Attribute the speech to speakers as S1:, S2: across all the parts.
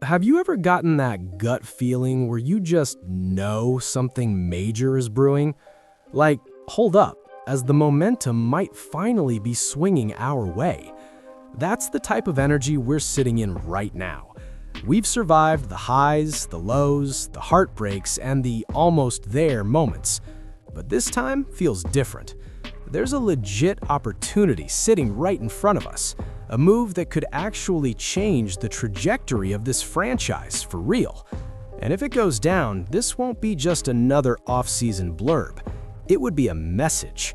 S1: Have you ever gotten that gut feeling where you just know something major is brewing? Like, hold up, as the momentum might finally be swinging our way. That's the type of energy we're sitting in right now. We've survived the highs, the lows, the heartbreaks, and the almost there moments. But this time feels different. There's a legit opportunity sitting right in front of us, a move that could actually change the trajectory of this franchise for real. And if it goes down, this won't be just another off-season blurb. It would be a message.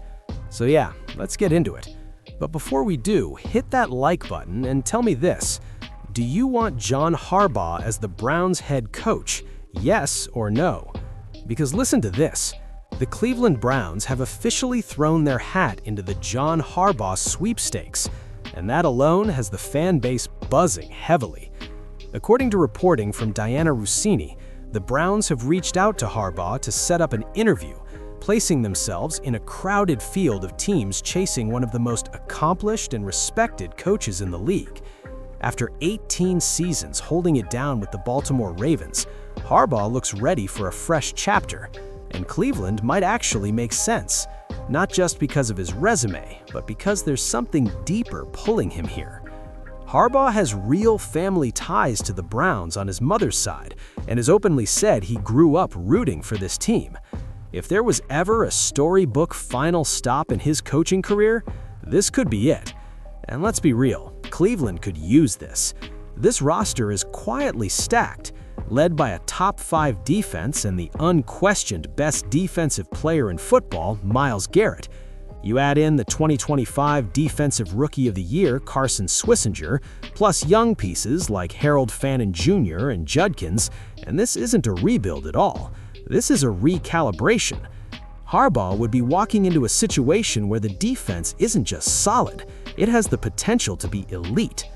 S1: So yeah, let's get into it. But before we do, hit that like button and tell me this. Do you want John Harbaugh as the Browns head coach? Yes or no? Because listen to this. The Cleveland Browns have officially thrown their hat into the John Harbaugh sweepstakes, and that alone has the fan base buzzing heavily. According to reporting from Diana Rossini, the Browns have reached out to Harbaugh to set up an interview, placing themselves in a crowded field of teams chasing one of the most accomplished and respected coaches in the league. After 18 seasons holding it down with the Baltimore Ravens, Harbaugh looks ready for a fresh chapter, and Cleveland might actually make sense, not just because of his resume, but because there's something deeper pulling him here. Harbaugh has real family ties to the Browns on his mother's side, and has openly said he grew up rooting for this team. If there was ever a storybook final stop in his coaching career, this could be it. And let's be real, Cleveland could use this. This roster is quietly stacked, led by a top-5 defense and the unquestioned best defensive player in football, Myles Garrett. You add in the 2025 Defensive Rookie of the Year, Carson Swissinger, plus young pieces like Harold Fannin Jr. and Judkins, and this isn't a rebuild at all. This is a recalibration. Harbaugh would be walking into a situation where the defense isn't just solid, it has the potential to be elite.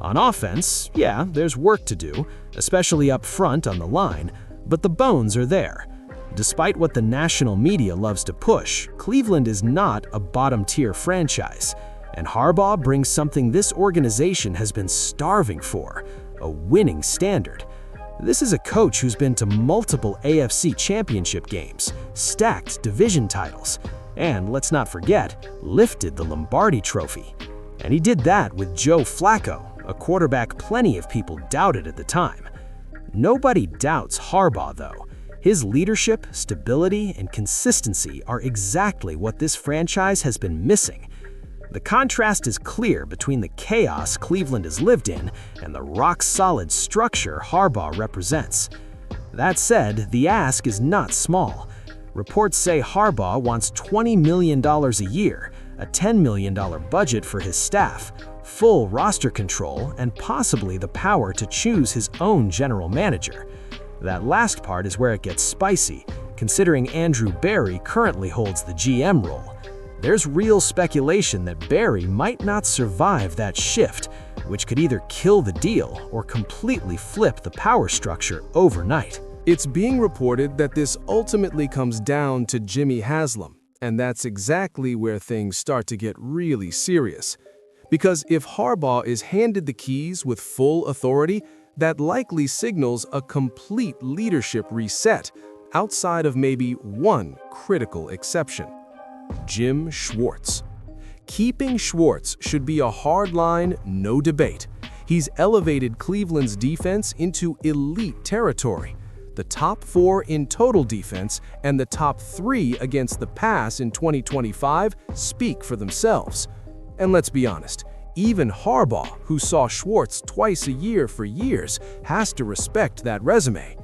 S1: On offense, yeah, there's work to do, especially up front on the line, but the bones are there. Despite what the national media loves to push, Cleveland is not a bottom-tier franchise, and Harbaugh brings something this organization has been starving for, a winning standard. This is a coach who's been to multiple AFC championship games, stacked division titles, and let's not forget, lifted the Lombardi Trophy. And he did that with Joe Flacco, a quarterback plenty of people doubted at the time. Nobody doubts Harbaugh, though. His leadership, stability, and consistency are exactly what this franchise has been missing. The contrast is clear between the chaos Cleveland has lived in and the rock-solid structure Harbaugh represents. That said, the ask is not small. Reports say Harbaugh wants $20 million a year, a $10 million budget for his staff, full roster control, and possibly the power to choose his own general manager. That last part is where it gets spicy, considering Andrew Berry currently holds the GM role. There's real speculation that Berry might not survive that shift, which could either kill the deal or completely flip the power structure overnight.
S2: It's being reported that this ultimately comes down to Jimmy Haslam, and that's exactly where things start to get really serious. Because if Harbaugh is handed the keys with full authority, that likely signals a complete leadership reset, outside of maybe one critical exception: Jim Schwartz. Keeping Schwartz should be a hard line, no debate. He's elevated Cleveland's defense into elite territory. The top 4 in total defense and the top 3 against the pass in 2025 speak for themselves. And let's be honest, even Harbaugh, who saw Schwartz twice a year for years, has to respect that resume.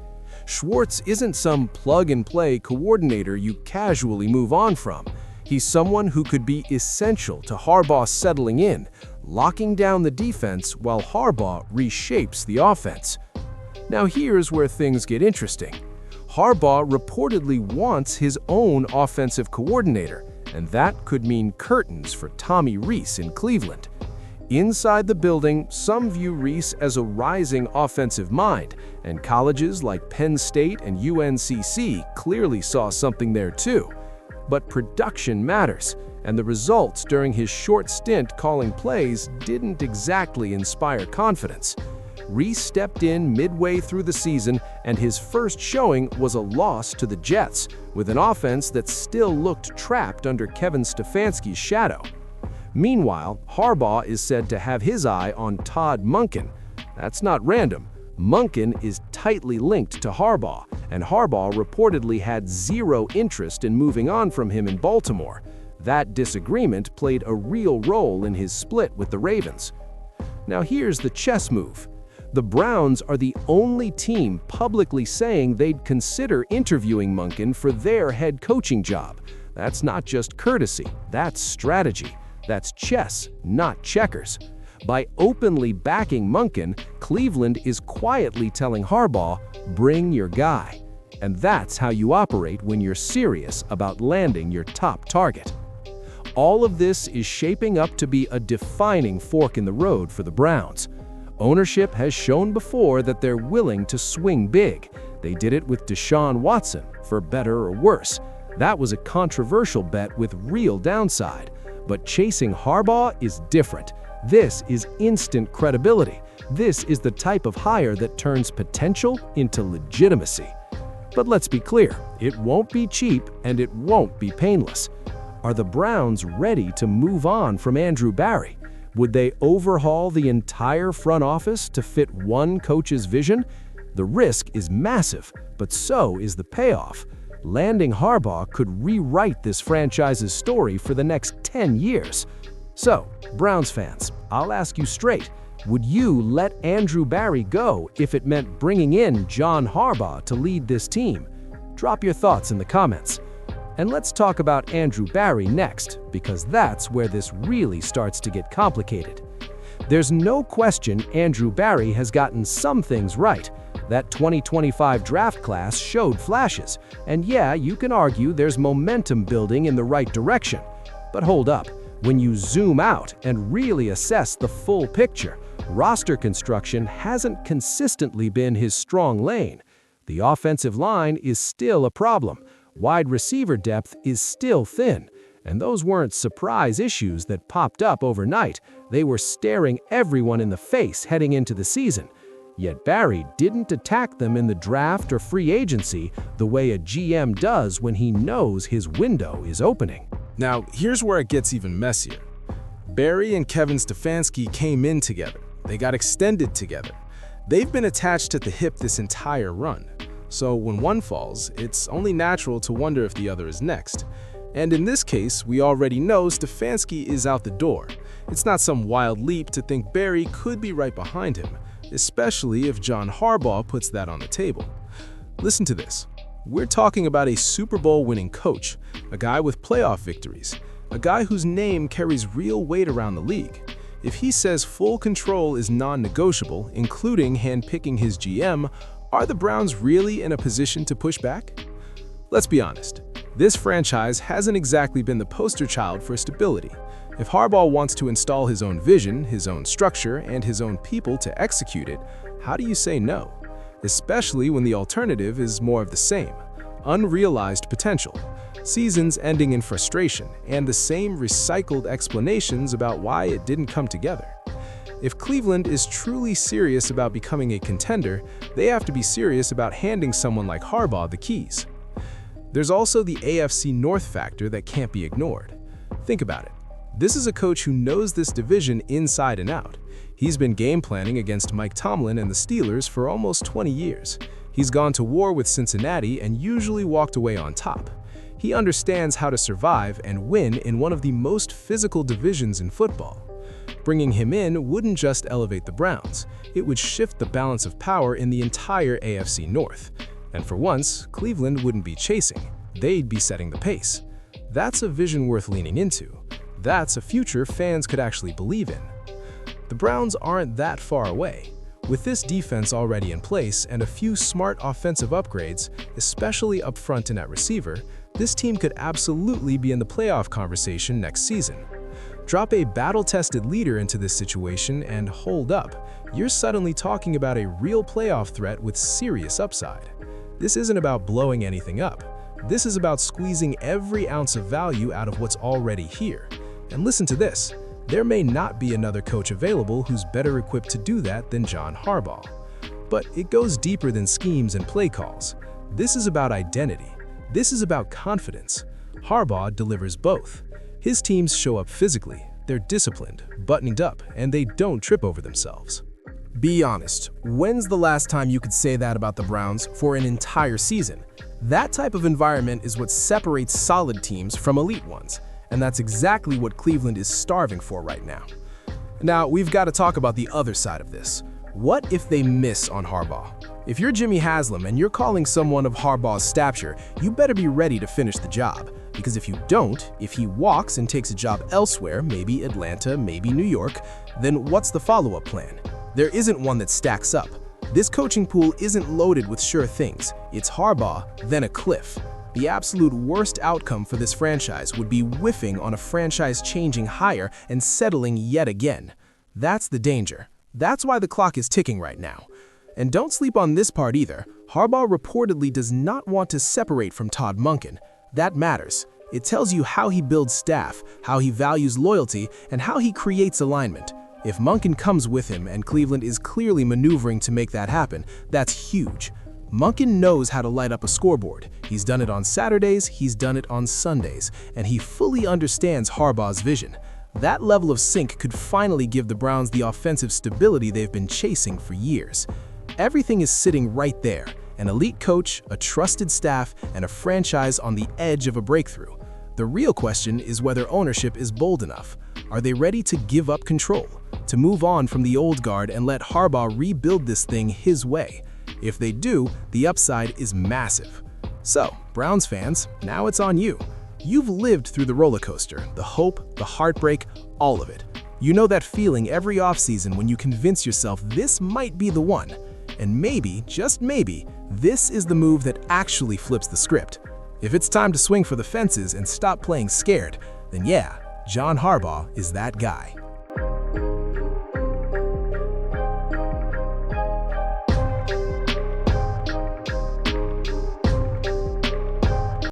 S2: Schwartz isn't some plug-and-play coordinator you casually move on from. He's someone who could be essential to Harbaugh settling in, locking down the defense while Harbaugh reshapes the offense. Now here's where things get interesting. Harbaugh reportedly wants his own offensive coordinator, and that could mean curtains for Tommy Rees in Cleveland. Inside the building, some view Rees as a rising offensive mind, and colleges like Penn State and UNCC clearly saw something there too. But production matters, and the results during his short stint calling plays didn't exactly inspire confidence. Reese stepped in midway through the season, and his first showing was a loss to the Jets, with an offense that still looked trapped under Kevin Stefanski's shadow. Meanwhile, Harbaugh is said to have his eye on Todd Monken. That's not random. Monken is tightly linked to Harbaugh, and Harbaugh reportedly had zero interest in moving on from him in Baltimore. That disagreement played a real role in his split with the Ravens. Now here's the chess move. The Browns are the only team publicly saying they'd consider interviewing Monken for their head coaching job. That's not just courtesy, that's strategy. That's chess, not checkers. By openly backing Monken, Cleveland is quietly telling Harbaugh, bring your guy. And that's how you operate when you're serious about landing your top target. All of this is shaping up to be a defining fork in the road for the Browns. Ownership has shown before that they're willing to swing big. They did it with Deshaun Watson, for better or worse. That was a controversial bet with real downside. But chasing Harbaugh is different. This is instant credibility. This is the type of hire that turns potential into legitimacy. But let's be clear, it won't be cheap and it won't be painless. Are the Browns ready to move on from Andrew Barry? Would they overhaul the entire front office to fit one coach's vision? The risk is massive, but so is the payoff. Landing Harbaugh could rewrite this franchise's story for the next 10 years. So, Browns fans, I'll ask you straight, would you let Andrew Barry go if it meant bringing in John Harbaugh to lead this team? Drop your thoughts in the comments. And let's talk about Andrew Barry next, because that's where this really starts to get complicated. There's no question Andrew Barry has gotten some things right. That 2025 draft class showed flashes, and yeah, you can argue there's momentum building in the right direction. But hold up, when you zoom out and really assess the full picture, roster construction hasn't consistently been his strong lane. The offensive line is still a problem. Wide receiver depth is still thin. And those weren't surprise issues that popped up overnight. They were staring everyone in the face heading into the season. Yet Barry didn't attack them in the draft or free agency the way a GM does when he knows his window is opening.
S3: Now, here's where it gets even messier. Barry and Kevin Stefanski came in together. They got extended together. They've been attached at the hip this entire run. So when one falls, it's only natural to wonder if the other is next. And in this case, we already know Stefanski is out the door. It's not some wild leap to think Barry could be right behind him, especially if John Harbaugh puts that on the table. Listen to this. We're talking about a Super Bowl winning coach, a guy with playoff victories, a guy whose name carries real weight around the league. If he says full control is non-negotiable, including handpicking his GM, are the Browns really in a position to push back? Let's be honest. This franchise hasn't exactly been the poster child for stability. If Harbaugh wants to install his own vision, his own structure, and his own people to execute it, how do you say no? Especially when the alternative is more of the same. Unrealized potential, seasons ending in frustration, and the same recycled explanations about why it didn't come together. If Cleveland is truly serious about becoming a contender, they have to be serious about handing someone like Harbaugh the keys. There's also the AFC North factor that can't be ignored. Think about it. This is a coach who knows this division inside and out. He's been game planning against Mike Tomlin and the Steelers for almost 20 years. He's gone to war with Cincinnati and usually walked away on top. He understands how to survive and win in one of the most physical divisions in football. Bringing him in wouldn't just elevate the Browns, it would shift the balance of power in the entire AFC North. And for once, Cleveland wouldn't be chasing, they'd be setting the pace. That's a vision worth leaning into. That's a future fans could actually believe in. The Browns aren't that far away. With this defense already in place and a few smart offensive upgrades, especially up front and at receiver, this team could absolutely be in the playoff conversation next season. Drop a battle-tested leader into this situation and hold up, you're suddenly talking about a real playoff threat with serious upside. This isn't about blowing anything up. This is about squeezing every ounce of value out of what's already here. And listen to this, There may not be another coach available who's better equipped to do that than John Harbaugh. But it goes deeper than schemes and play calls. This is about identity. This is about confidence. Harbaugh delivers both. His teams show up physically, they're disciplined, buttoned up, and they don't trip over themselves.
S1: Be honest, when's the last time you could say that about the Browns for an entire season? That type of environment is what separates solid teams from elite ones, and that's exactly what Cleveland is starving for right now. Now, we've got to talk about the other side of this. What if they miss on Harbaugh? If you're Jimmy Haslam and you're calling someone of Harbaugh's stature, you better be ready to finish the job. Because if you don't, if he walks and takes a job elsewhere, maybe Atlanta, maybe New York, then what's the follow-up plan? There isn't one that stacks up. This coaching pool isn't loaded with sure things. It's Harbaugh, then a cliff. The absolute worst outcome for this franchise would be whiffing on a franchise-changing hire and settling yet again. That's the danger. That's why the clock is ticking right now. And don't sleep on this part either. Harbaugh reportedly does not want to separate from Todd Monken. That matters. It tells you how he builds staff, how he values loyalty, and how he creates alignment. If Monken comes with him and Cleveland is clearly maneuvering to make that happen, that's huge. Monken knows how to light up a scoreboard. He's done it on Saturdays, he's done it on Sundays, and he fully understands Harbaugh's vision. That level of sync could finally give the Browns the offensive stability they've been chasing for years. Everything is sitting right there. An elite coach, a trusted staff, and a franchise on the edge of a breakthrough. The real question is whether ownership is bold enough. Are they ready to give up control, to move on from the old guard and let Harbaugh rebuild this thing his way? If they do, the upside is massive. So, Browns fans, now it's on you. You've lived through the roller coaster, the hope, the heartbreak, all of it. You know that feeling every offseason when you convince yourself this might be the one. And maybe, just maybe, this is the move that actually flips the script. If it's time to swing for the fences and stop playing scared, then yeah, John Harbaugh is that guy.